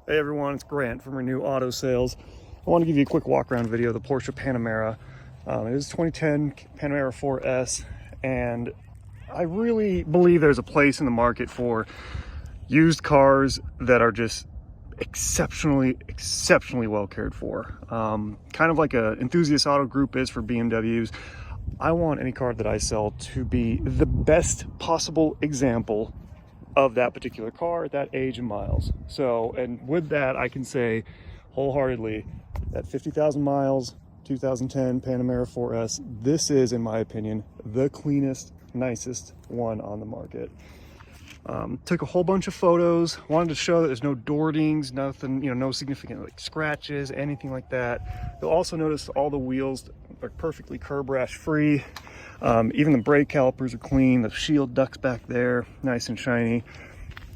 Hey everyone, it's Grant from Renew Auto Sales. I want to give you a quick walk around video of the Porsche Panamera. It is 2010 Panamera 4S, and I really believe there's a place in the market for used cars that are just exceptionally well cared for. Kind of like an enthusiast auto group is for BMWs. I want any car that I sell to be the best possible example of that particular car at that age and miles. So, and with that, I can say wholeheartedly that 50,000 miles, 2010 Panamera 4S, this is, in my opinion, the cleanest, nicest one on the market. Took a whole bunch of photos, wanted to show that there's no door dings, nothing, no significant like scratches, anything like that. You'll also notice all the wheels are perfectly curb rash free. Even the brake calipers are clean, the shield ducts back there, nice and shiny.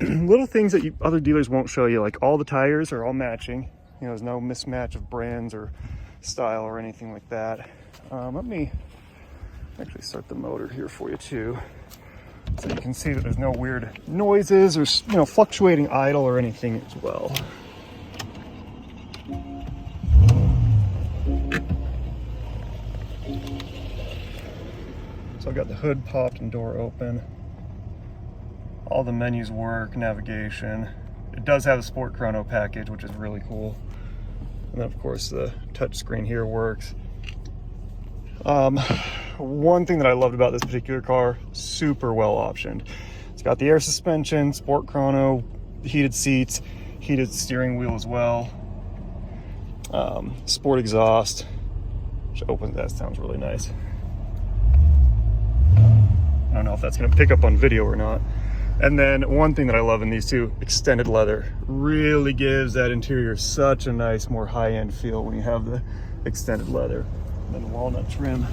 Little things that other dealers won't show you, like all the tires are all matching. There's no mismatch of brands or style or anything like that. Let me actually start the motor here for you too, so you can see that there's no weird noises or fluctuating idle or anything as well. So I've got the hood popped and door open. All the menus work, navigation. It does have a Sport Chrono package, which is really cool. And then of course the touch screen here works. One thing that I loved about this particular car, super well optioned. It's got the air suspension, Sport Chrono, heated seats, heated steering wheel as well. Sport exhaust, which opens, that sounds really nice. I don't know if that's going to pick up on video or not. And then one thing that I love in these two, extended leather. Really gives that interior such a nice, more high-end feel when you have the extended leather. And then walnut trim.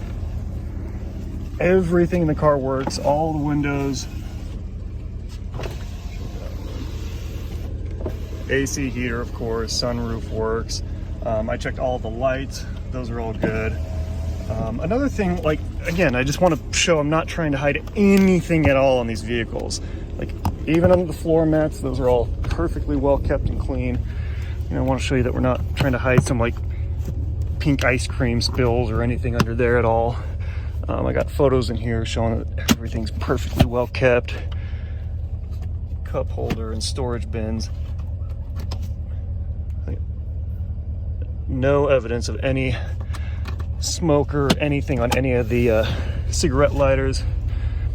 Everything in the car works, all the windows. AC heater, of course, sunroof works. I checked all the lights, those are all good. Another thing, like, again, I just want to show I'm not trying to hide anything at all on these vehicles. Like, even under the floor mats, those are all perfectly well kept and clean. I want to show you that we're not trying to hide some like pink ice cream spills or anything under there at all. I got photos in here showing that everything's perfectly well kept. Cup holder and storage bins. No evidence of any smoke or anything on any of the cigarette lighters,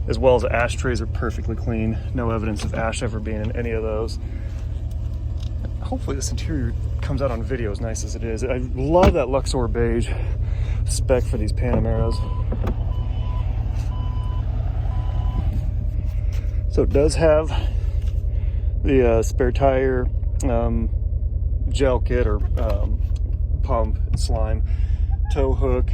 as well as the ashtrays are perfectly clean. No evidence of ash ever being in any of those. Hopefully this interior comes out on video as nice as it is. I love that Luxor beige spec for these Panameras. So it does have the spare tire gel kit or pump and slime, tow hook,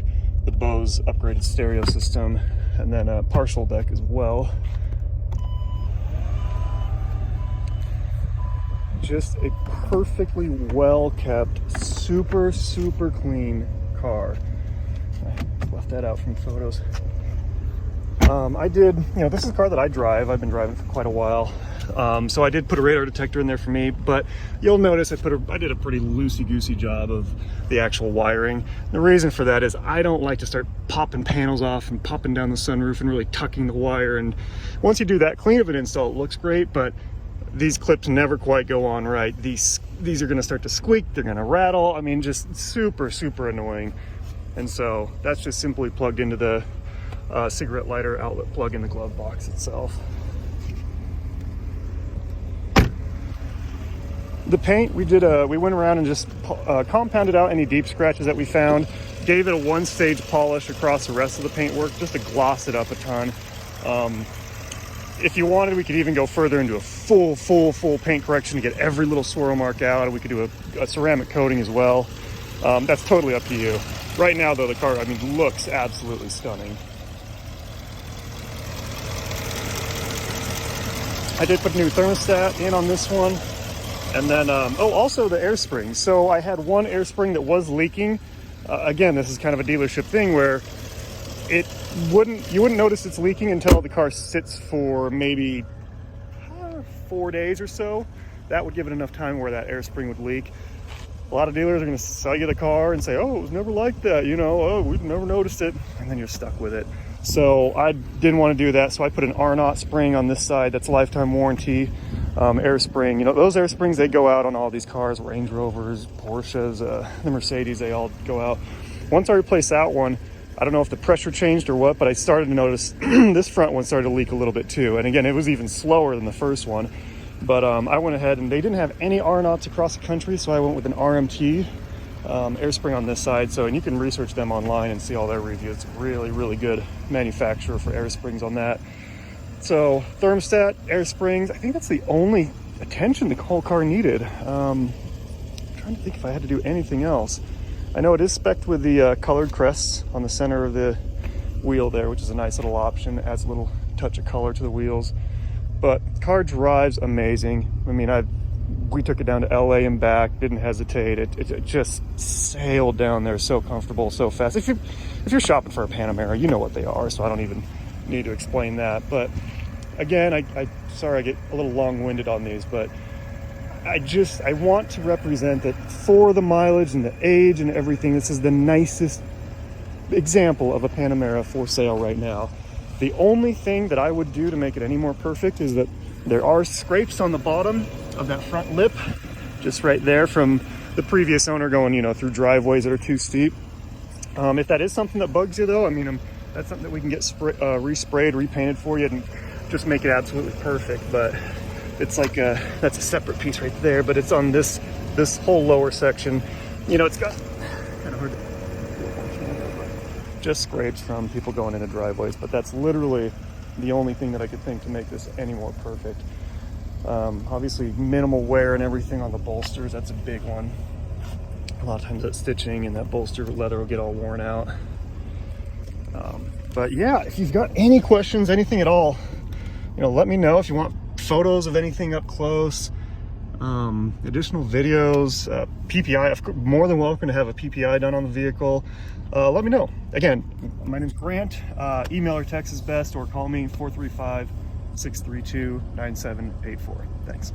the Bose upgraded stereo system, and then a partial deck as well. Just a perfectly well kept, super clean car. I left that out from photos. I did, this is a car that I drive. I've been driving for quite a while. So I did put a radar detector in there for me, but you'll notice I did a pretty loosey-goosey job of the actual wiring. The reason for that is I don't like to start popping panels off and popping down the sunroof and really tucking the wire. And once you do that, clean of an install, it looks great, but these clips never quite go on right. These are gonna start to squeak, they're gonna rattle. I mean, just super annoying. And so that's just simply plugged into the cigarette lighter outlet plug in the glove box itself. The paint, we went around and just compounded out any deep scratches that we found, gave it a one-stage polish across the rest of the paintwork just to gloss it up a ton. If you wanted, we could even go further into a full paint correction to get every little swirl mark out. We could do a ceramic coating as well. That's totally up to you. Right now though, the car, looks absolutely stunning. I did put a new thermostat in on this one. And then, also the air spring. So I had one air spring that was leaking. Again, this is kind of a dealership thing where you wouldn't notice it's leaking until the car sits for maybe 4 days or so. that would give it enough time where that air spring would leak. A lot of dealers are going to sell you the car and say, oh, it was never like that, you know, oh, we've never noticed it, and then you're stuck with it. So I didn't want to do that, so I put an R-knot spring on this side. That's lifetime warranty air spring. You know, those air springs, they go out on all these cars, Range Rovers, Porsches, the Mercedes, they all go out. Once I replaced that one, I don't know if the pressure changed or what, but I started to notice this front one started to leak a little bit too. And again, it was even slower than the first one. But I went ahead, and they didn't have any R-knots across the country, so I went with an RMT air spring on this side. So, and you can research them online and see all their reviews. It's really, really good manufacturer for air springs on that. So thermostat, air springs, I think that's the only attention the whole car needed. I'm trying to think if I had to do anything else. I know it is spec'd with the colored crests on the center of the wheel there, which is a nice little option. It adds a little touch of color to the wheels. But the car drives amazing. I mean, we took it down to LA and back, didn't hesitate. It just sailed down there, so comfortable, so fast. If you're shopping for a Panamera, you know what they are, so I don't even need to explain that. But again, I sorry I get a little long-winded on these, but I want to represent that for the mileage and the age and everything, this is the nicest example of a Panamera for sale right now. The only thing that I would do to make it any more perfect is that there are scrapes on the bottom of that front lip, just right there from the previous owner going, you know, through driveways that are too steep. If that is something that bugs you though, I mean, that's something that we can get resprayed, repainted for you and just make it absolutely perfect. But it's like that's a separate piece right there, but it's on this whole lower section. You know, it's got kind of hard to just scrapes from people going into driveways, but that's literally the only thing that I could think to make this any more perfect. Obviously minimal wear and everything on the bolsters, that's a big one. A lot of times that stitching and that bolster leather will get all worn out. But yeah, if you've got any questions, anything at all, you know, let me know. If you want photos of anything up close, additional videos, PPI, I'm more than welcome to have a PPI done on the vehicle. Let me know. Again, my name's Grant. Email or text is best, or call me 435-632-9784. Thanks.